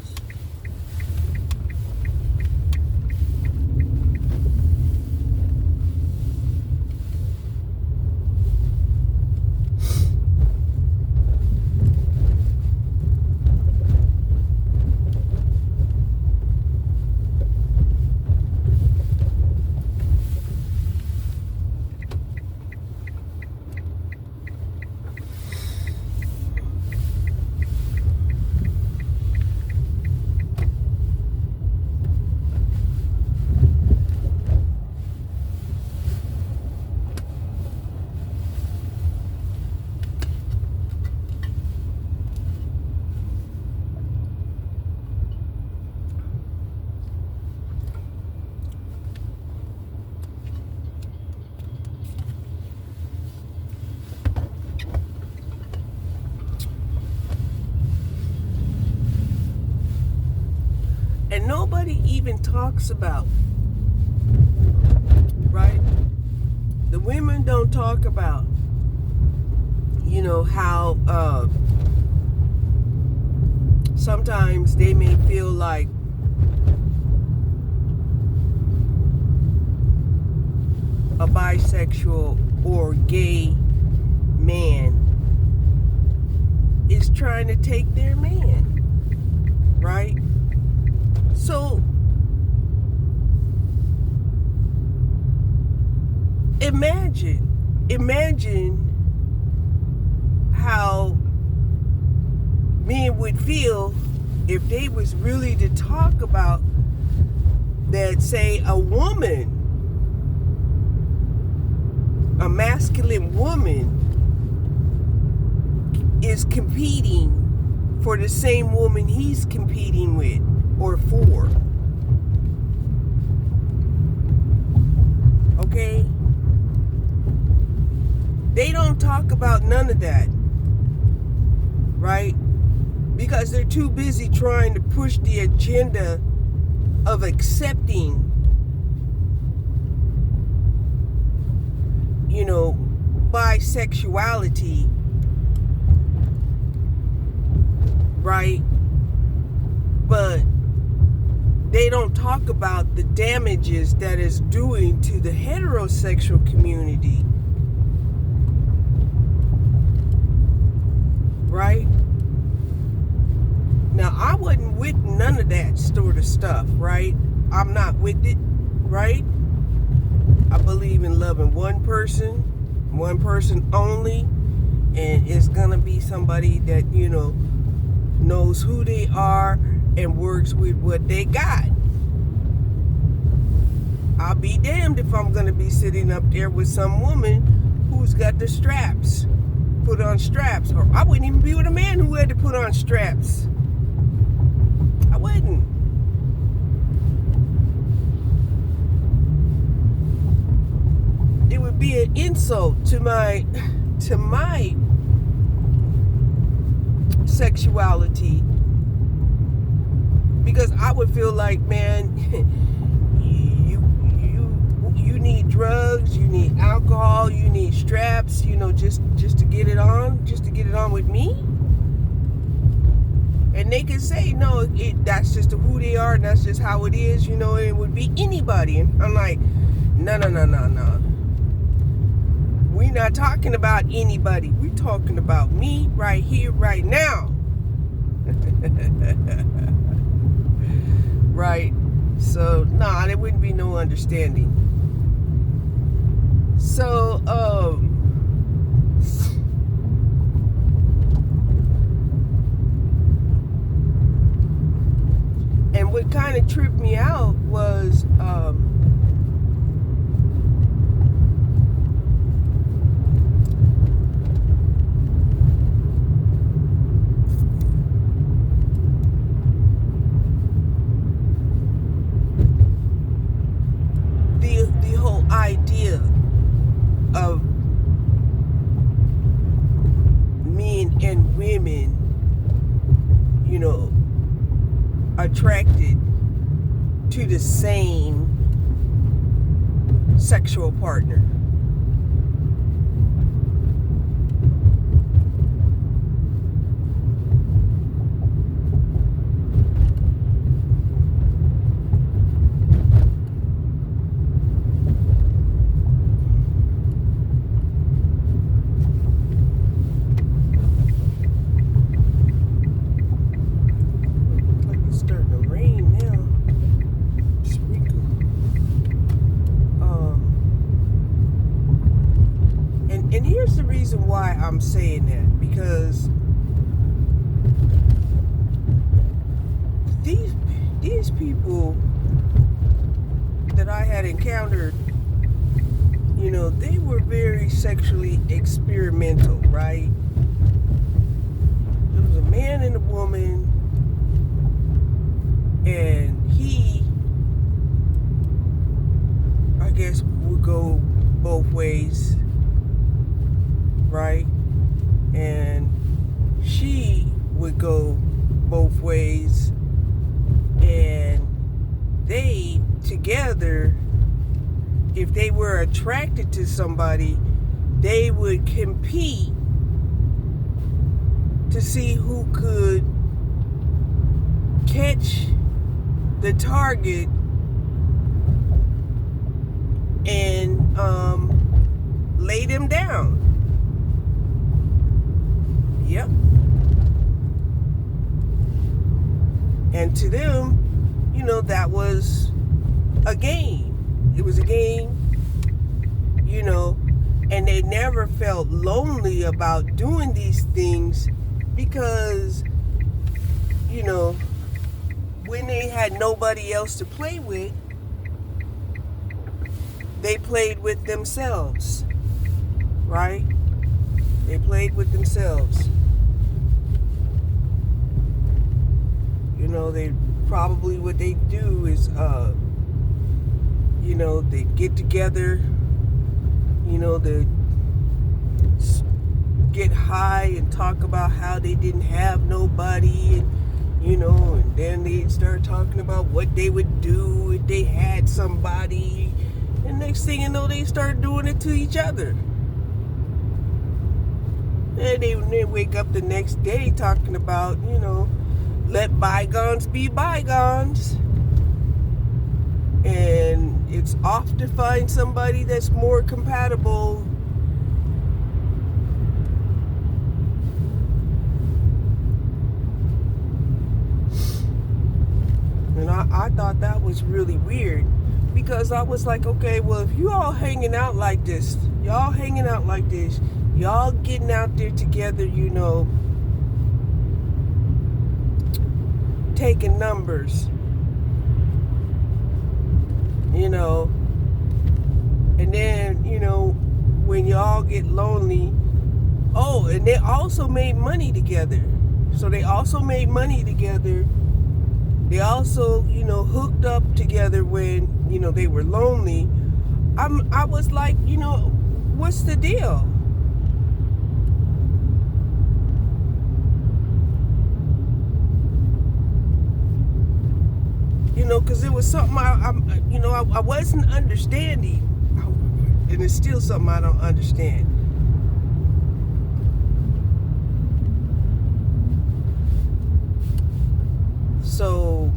And nobody even talks about, right? The women don't talk about, how sometimes they may feel like a bisexual or gay man is trying to take their man, right? So imagine how men would feel if they was really to talk about that, say a woman, a masculine woman is competing for the same woman he's competing with or for. Okay? They don't talk about none of that, right? Because they're too busy trying to push the agenda of accepting, bisexuality, right? But they don't talk about the damages that it's doing to the heterosexual community, right? Now, I wasn't with none of that sort of stuff, right? I'm not with it, right? I believe in loving one person only, and it's gonna be somebody that, knows who they are and works with what they got. I'll be damned if I'm gonna be sitting up there with some woman who's got the straps, put on straps, or I wouldn't even be with a man who had to put on straps. I wouldn't. It would be an insult to my sexuality, because I would feel like, man, you need drugs, you need alcohol, you need straps, just to get it on, with me. And they can say, no, that's just who they are, and that's just how it is, and it would be anybody. And I'm like, no. We're not talking about anybody. We're talking about me right here, right now. Right? So, there wouldn't be no understanding. So, and what kind of tripped me out was, the whole idea of men and women, attracted to the same sexual partner. people that I had encountered, they were very sexually experimental, right? There was a man and a woman, and he, I guess, would go both ways, right? And she would go both ways, and they together, if they were attracted to somebody, they would compete to see who could catch the target and lay them down. Yep. And to them, that was a game. It was a game, and they never felt lonely about doing these things because, when they had nobody else to play with, they played with themselves, right? They played with themselves. They probably, what they do is, they get together, they get high and talk about how they didn't have nobody, and then they start talking about what they would do if they had somebody, and next thing you know, they start doing it to each other. And they wake up the next day talking about, let bygones be bygones. And it's off to find somebody that's more compatible. And I thought that was really weird, because I was like, okay, well, if you all hanging out like this, y'all getting out there together, taking numbers, and then, when y'all get lonely, and they also made money together. So they also made money together. They also, hooked up together when, they were lonely. I was like, what's the deal? Because it was something I wasn't understanding, and it's still something I don't understand. So,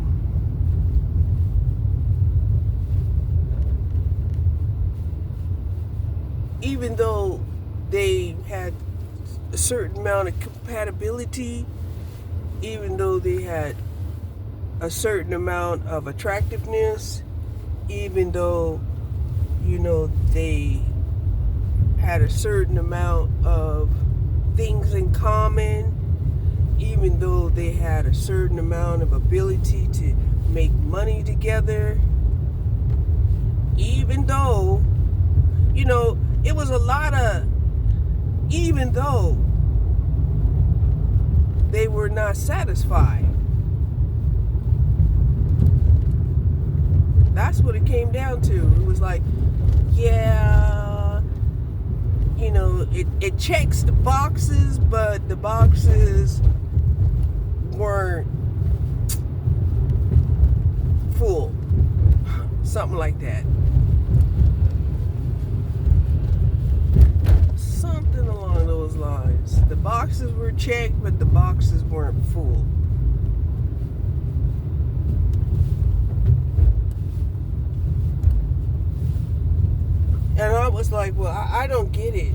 even though they had a certain amount of compatibility, even though they had a certain amount of attractiveness, even though, they had a certain amount of things in common, even though they had a certain amount of ability to make money together, even though, it was a lot of, even though they were not satisfied. That's what it came down to. It was like, yeah, it checks the boxes, but the boxes weren't full. Something like that. Something along those lines. The boxes were checked, but the boxes weren't full. And I was like, well, I don't get it.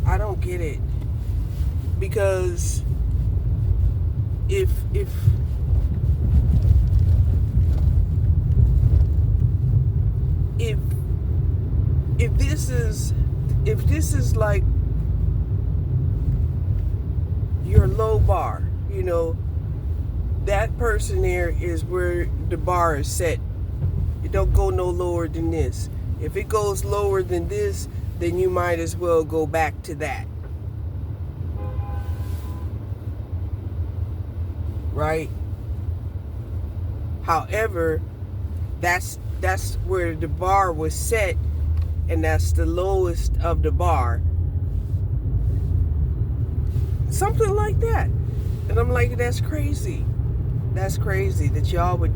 I don't get it. Because if this is like your low bar, that person there is where the bar is set. It don't go no lower than this. If it goes lower than this, then you might as well go back to that. Right? However, that's where the bar was set, and that's the lowest of the bar. Something like that. And I'm like, that's crazy. That's crazy that y'all would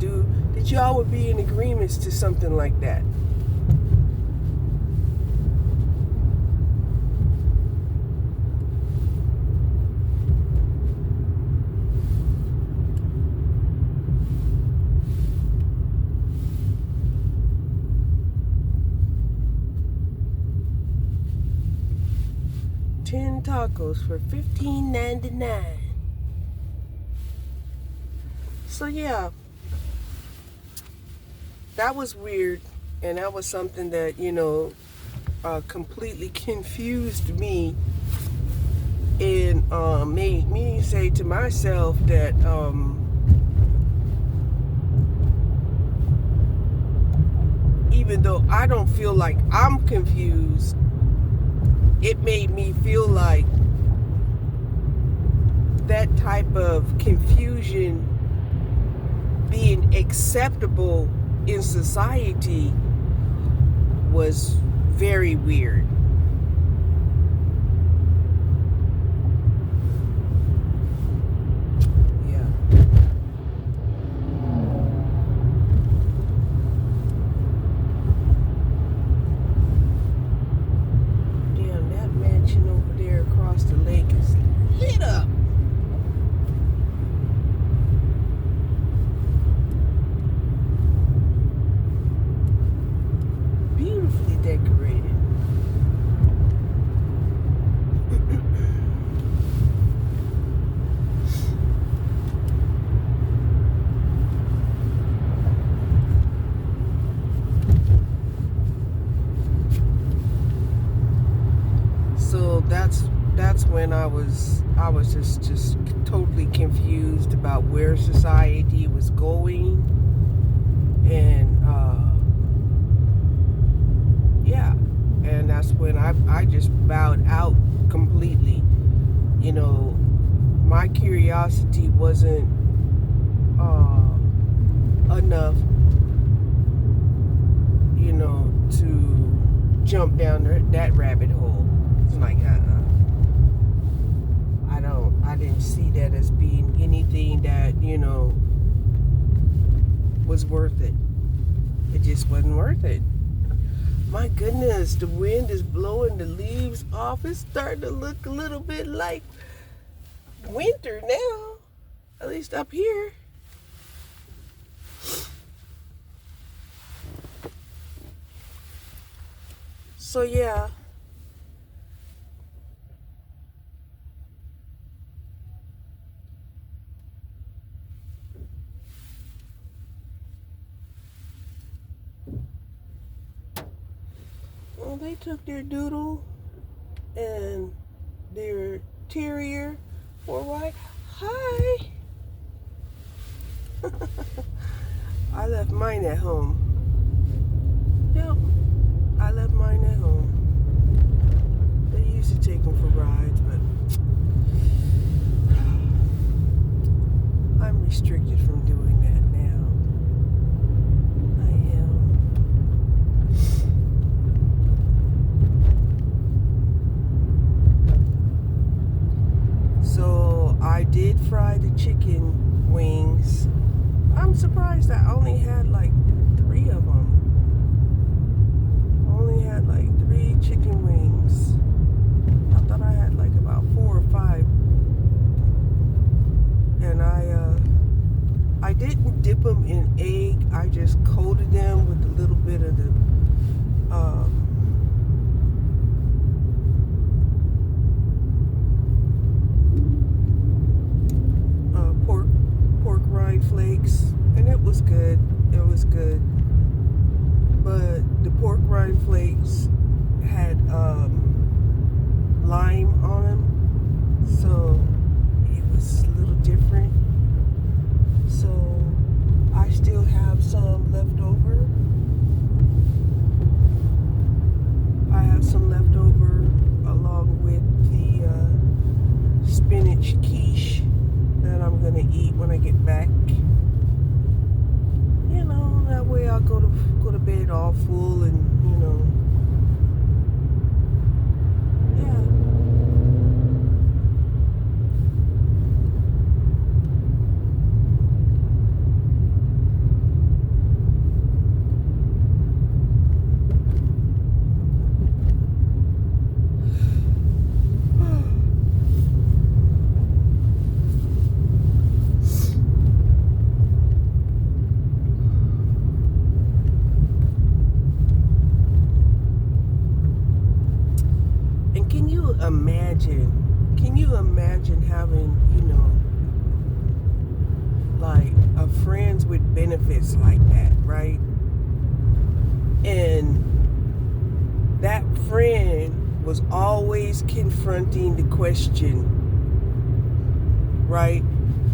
be in agreements to something like that. $10 tacos for $15.99. So yeah, that was weird, and that was something that completely confused me, and made me say to myself that even though I don't feel like I'm confused, it made me feel like that type of confusion being acceptable in society was very weird. The lake is lit up. Beautifully decorated. So that's when I was just totally confused about where society was going, and and that's when I just bowed out completely. My curiosity wasn't enough, to jump down that rabbit hole. It's like, I didn't see that as being anything that, was worth it. It just wasn't worth it. My goodness, the wind is blowing the leaves off. It's starting to look a little bit like winter now, at least up here. So yeah. Well, they took their doodle and their terrier for a ride. Hi! I left mine at home. Yep, I left mine at home. They used to take them for rides, but I'm restricted from doing that now. I am. So I did fry the chicken wings. I'm surprised I only had like 3 of them. Only had like 3 chicken wings. I thought I had like about 4 or 5. And I didn't dip them in egg. I just coated them with a little bit of the pork rind flakes, and it was good. It was good. But the pork rind flakes had lime on them, so it was a little different. it back. That way I'll go to bed all full and, yeah. And can you imagine having, like a friends with benefits like that, right? And that friend was always confronting the question, right?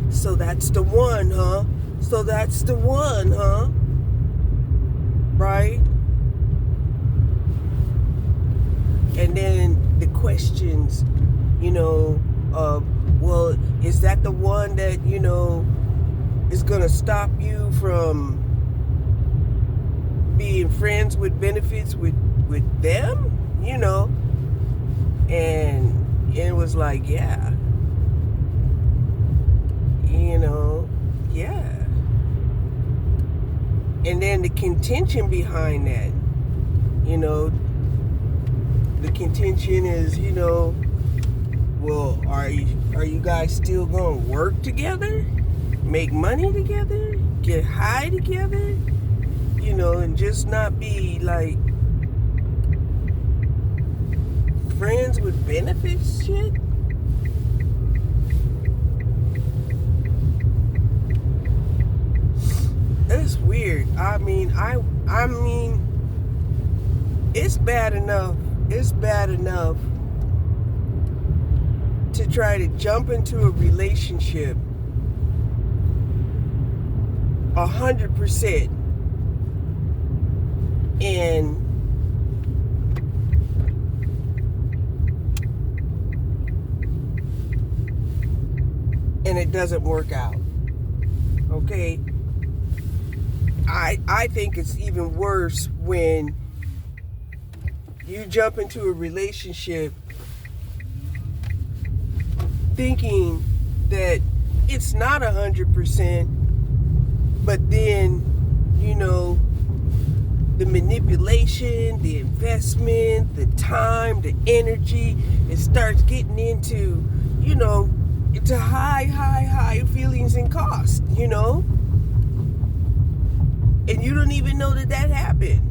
So that's the one, huh? So that's the one, huh? Right? And then the questions, of, well, is that the one that, is going to stop you from being friends with benefits with them, And it was like, yeah. Yeah. And then the contention behind that, the contention is, well, are you guys still going to work together? Make money together? Get high together? And just not be like friends with benefits shit? It's weird. I mean, it's bad enough. It's bad enough to try to jump into a relationship 100% and it doesn't work out. Okay? I think it's even worse when you jump into a relationship thinking that it's not 100%, but then, the manipulation, the investment, the time, the energy, it starts getting into, into high feelings and cost, and you don't even know that happened.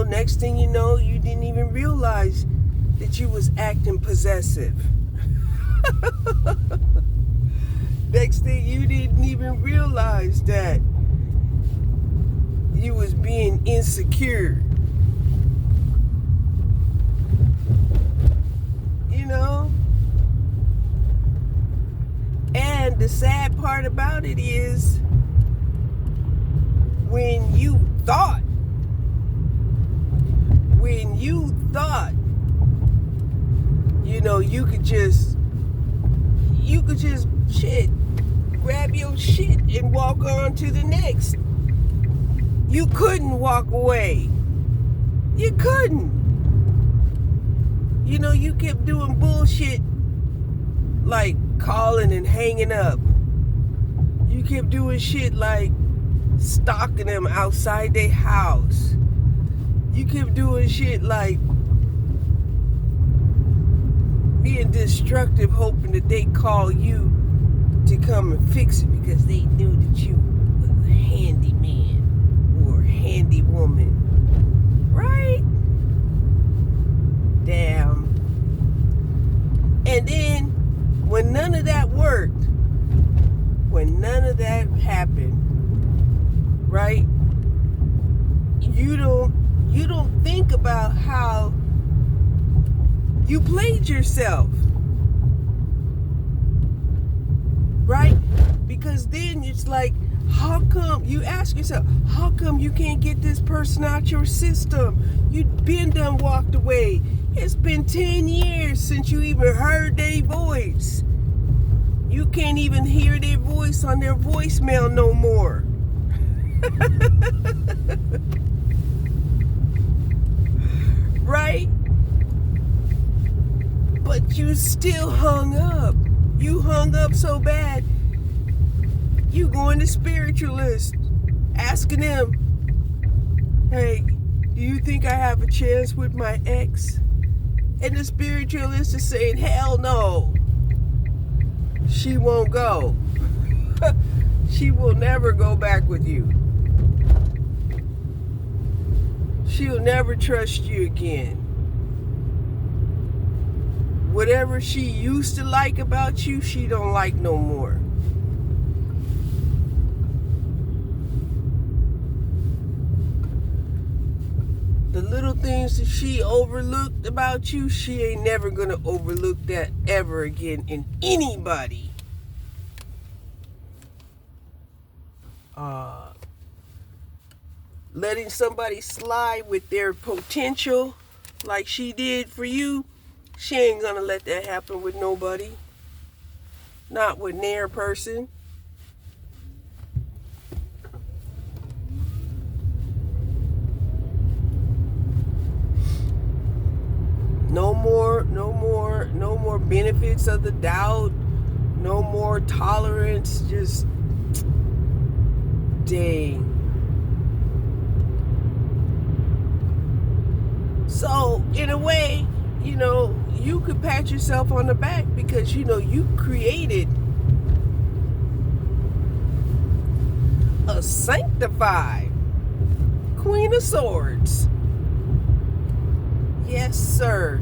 Next thing you know, you didn't even realize that you was acting possessive. Next thing, you didn't even realize that you was being insecure. And the sad part about it is when you thought you could just grab your shit and walk on to the next. You couldn't walk away. You couldn't. You kept doing bullshit like calling and hanging up. You kept doing shit like stalking them outside their house. You kept doing shit like being destructive, hoping that they call you to come and fix it because they knew that you was a handy man or a handy woman. Right? Damn. And then when none of that worked, when none of that happened, right? You don't think about how you played yourself, right? Because then it's like, how come, you ask yourself, how come you can't get this person out your system? You've been done walked away. It's been 10 years since you even heard their voice. You can't even hear their voice on their voicemail no more. Right? But you still hung up. You hung up so bad. You going to spiritualists, asking them, hey, do you think I have a chance with my ex? And the spiritualist is saying, hell no. She won't go. She will never go back with you. She'll never trust you again. Whatever she used to like about you, she don't like no more. The little things that she overlooked about you, she ain't never gonna overlook that ever again in anybody. Letting somebody slide with their potential like she did for you, she ain't gonna let that happen with nobody. Not with near person. No more benefits of the doubt. No more tolerance. Just dang. So in a way, you could pat yourself on the back because you created a sanctified Queen of Swords. Yes, sir.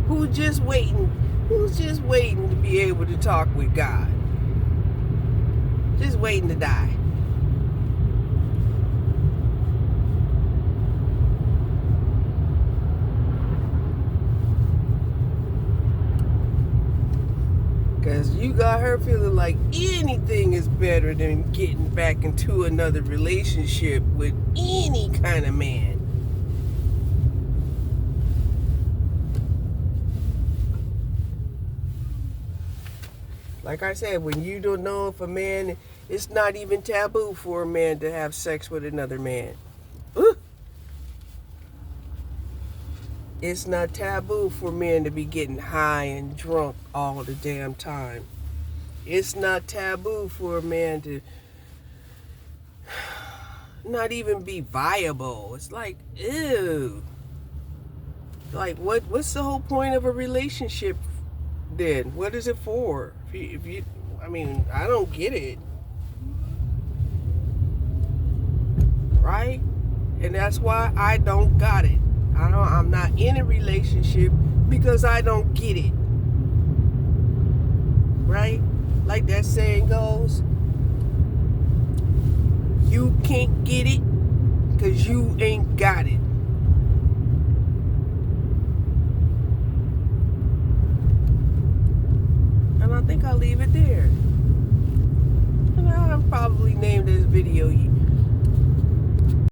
Who's just waiting to be able to talk with God. Just waiting to die. Because you got her feeling like anything is better than getting back into another relationship with any kind of man. Like I said, when you don't know if a man, it's not even taboo for a man to have sex with another man. It's not taboo for men to be getting high and drunk all the damn time. It's not taboo for a man to not even be viable. It's like, ew. Like, what's the whole point of a relationship then? What is it for? I don't get it. Right? And that's why I don't got it. I'm not in a relationship because I don't get it. Right? Like that saying goes, you can't get it because you ain't got it. I think I'll leave it there. And I'll probably name this video